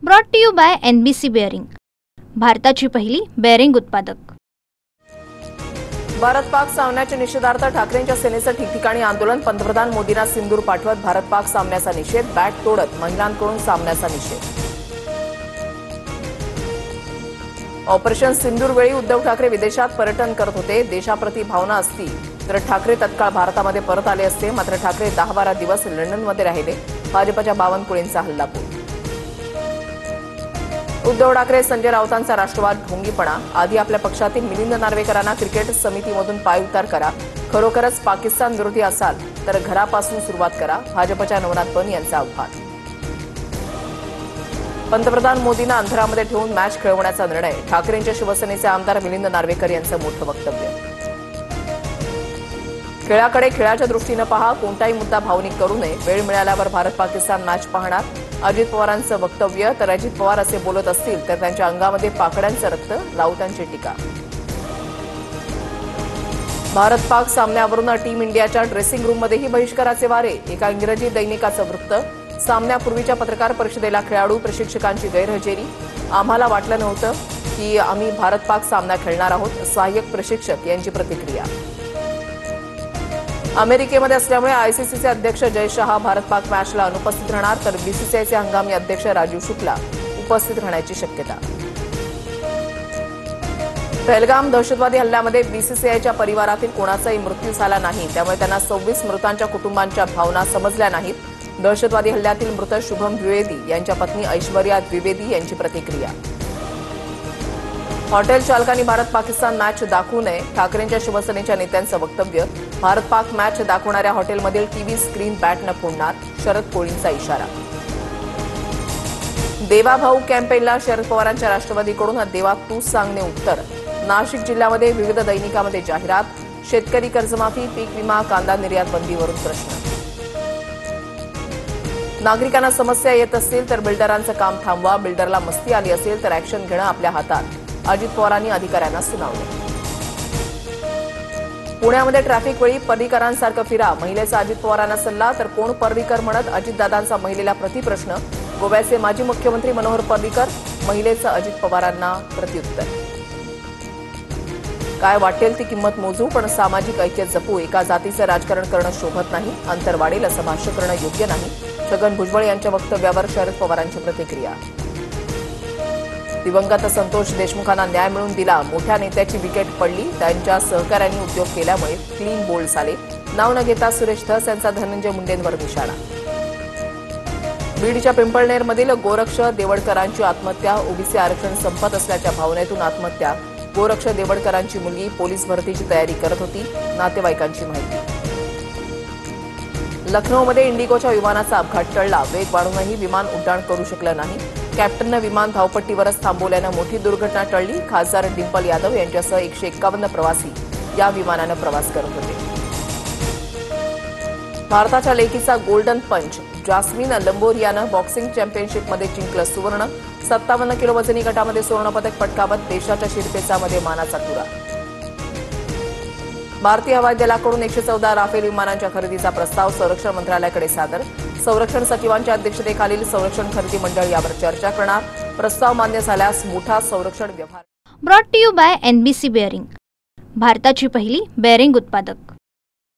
Brought to you by NBC bearing, भारताची पहिली bearing उत्पादक। भारत-पाक सामन्याच्या निषेधार्थ ठाकरेंच्या सेनेचं ठिकठिकाणी आंदोलन। पंतप्रधान मोदींना सिंदूर पाठवत भारत-पाक सामन्याचा निषेध। बॅट तोडत महिलांकडून सामन्याचा निषेध। ऑपरेशन सिंदूर वेळी उद्धव ठाकरे विदेशात पर्यटन करत होते। देशाप्रती भावना असती तर ठाकरे तत्काळ भारतामध्ये परत आले असते, मात्र ठाकरे 10-12 दिवस लंडनमध्ये राहिले। भाजपच्या बावनकुळेंचा हल्लाबोल। उद्धव ठाकरे संजय राऊतांचा राष्ट्रवाद ढोंगीपणा। आधी आपल्या पक्षातील मिलिंद नार्वेकरांना क्रिकेट समितीमधून पायउतार करा। खरोखरच पाकिस्तान विरोधी असाल तर घरापासून सुरुवात करा। भाजपच्या नवनाथ पण यांचं आव्हान। पंतप्रधान मोदींना अंधारामध्ये ठेवून मॅच खेळवण्याचा निर्णय। ठाकरेंच्या शिवसेनेचे आमदार मिलिंद नार्वेकर यांचं मोठं वक्तव्य। खेळाकडे खेळाच्या दृष्टीनं पहा, कोणताही मुद्दा भावनिक करू नये। वेळ मिळाल्यावर भारत पाकिस्तान मॅच पाहणार। अजित पवारांचं वक्तव्य। तर अजित पवार असे बोलत असतील तर त्यांच्या अंगामध्ये पाकड्यांचं रक्त, राऊतांची टीका। भारत पाक सामन्यावरून टीम इंडियाच्या ड्रेसिंग रूममध्येही बहिष्काराचे वारे। एका इंग्रजी दैनिकाचं वृत्त। सामन्यापूर्वीच्या पत्रकार परिषदेला खेळाडू प्रशिक्षकांची गैरहजेरी। आम्हाला वाटलं नव्हतं की आम्ही भारत पाक सामना खेळणार आहोत, सहाय्यक प्रशिक्षक यांची प्रतिक्रिया। अमेरिकेमध्ये असल्यामुळे आयसीसीचे अध्यक्ष जय शहा भारत पाक मॅचला अनुपस्थित राहणार, तर बीसीसीआयचे हंगामी अध्यक्ष राजीव शुक्ला उपस्थित राहण्याची शक्यता। पहलगाम दहशतवादी हल्ल्यामध्ये बीसीसीआयच्या परिवारातील कोणाचाही मृत्यू झाला नाही, त्यामुळे त्यांना 26 मृतांच्या कुटुंबांच्या भावना समजल्या नाहीत। दहशतवादी हल्ल्यातील मृत शुभम द्विवेदी यांच्या पत्नी ऐश्वर्या द्विवेदी यांची प्रतिक्रिया। हॉटेल चालकांनी भारत पाकिस्तान मॅच दाखवू नये। ठाकरेंच्या शिवसेनेच्या नेत्यांचं वक्तव्य। भारत पाक मॅच दाखवणाऱ्या हॉटेलमधील टीव्ही स्क्रीन बॅटनं फोडणार, शरद कोळींचा इशारा। देवा भाऊ कॅम्पेनला शरद पवारांच्या राष्ट्रवादीकडून देवा तूच सांगणे उत्तर। नाशिक जिल्ह्यामध्ये विविध दैनिकामध्ये जाहिरात। शेतकरी कर्जमाफी, पीक विमा, कांदा निर्यात बंदीवरून प्रश्न। नागरिकांना समस्या येत असतील तर बिल्डरांचं काम थांबवा। बिल्डरला मस्ती आली असेल तर ऍक्शन घेणं आपल्या हातात, अजित पवारांनी अधिकाऱ्यांना सुनावलं। पुण्यामध्ये ट्रॅफिक वेळी पर्रीकरांसारखं फिरा। महिलेचा अजित पवारांना सल्ला, तर कोण पर्रीकर म्हणत अजितदादांचा महिलेला प्रतिप्रश्न। गोव्याचे माजी मुख्यमंत्री मनोहर पर्रीकर, महिलेचं अजित पवारांना प्रत्युत्तर। काय वाटेल ती किंमत मोजू, पण सामाजिक ऐक्य जपू। एका जातीचं राजकारण करणं शोभत नाही, अंतर वाढेल असं भाष्य करणं योग्य नाही। छगन भुजबळ यांच्या वक्तव्यावर शरद पवारांची प्रतिक्रिया। दिवंगत संतोष देशमुखांना न्याय मिळवून दिला। मोठ्या नेत्याची विकेट पडली, त्यांच्या सहकाऱ्यांनी उद्योग केल्यामुळे क्लीन बोल्ड झाले। नाव न घेता सुरेश धस यांचा धनंजय मुंडेंवर निशाणा। बीडच्या पिंपळनेरमधील गोरक्ष देवडकरांची आत्महत्या। ओबीसी आरक्षण संपत असल्याच्या भावनेतून आत्महत्या। गोरक्ष देवडकरांची मुलगी पोलीस भरतीची तयारी करत होती, नातेवाईकांची माहिती। लखनौमध्ये इंडिगोच्या विमानाचा अपघात टळला। वेग वाढूनही विमान उड्डाण करू शकलं नाही। कॅप्टननं विमान धावपट्टीवरच थांबवल्यानं मोठी दुर्घटना टळली। खासदार डिंपल यादव यांच्यासह 151 प्रवासी या विमानानं प्रवास करत होते। भारताच्या लेकीचा गोल्डन पंच। जास्मिन लंबोरियानं बॉक्सिंग चॅम्पियनशिपमध्ये जिंकलं सुवर्ण। 57 किलो वजनी गटामध्ये सुवर्णपदक पटकावत देशाच्या शिरपेचामध्ये मानाचा तुरा। भारतीय हवाई दलाकडून 114 राफेल विमानांच्या खरेदीचा प्रस्ताव संरक्षण मंत्रालयाकडे सादर। संरक्षण सचिवांच्या अध्यक्षतेखालील संरक्षण खरेदी मंडळ यावर चर्चा करणार। प्रस्ताव मान्य झाल्यास मोठा संरक्षण व्यवहार। Brought to you by NBC bearing, भारताची पहिली बेअरिंग उत्पादक।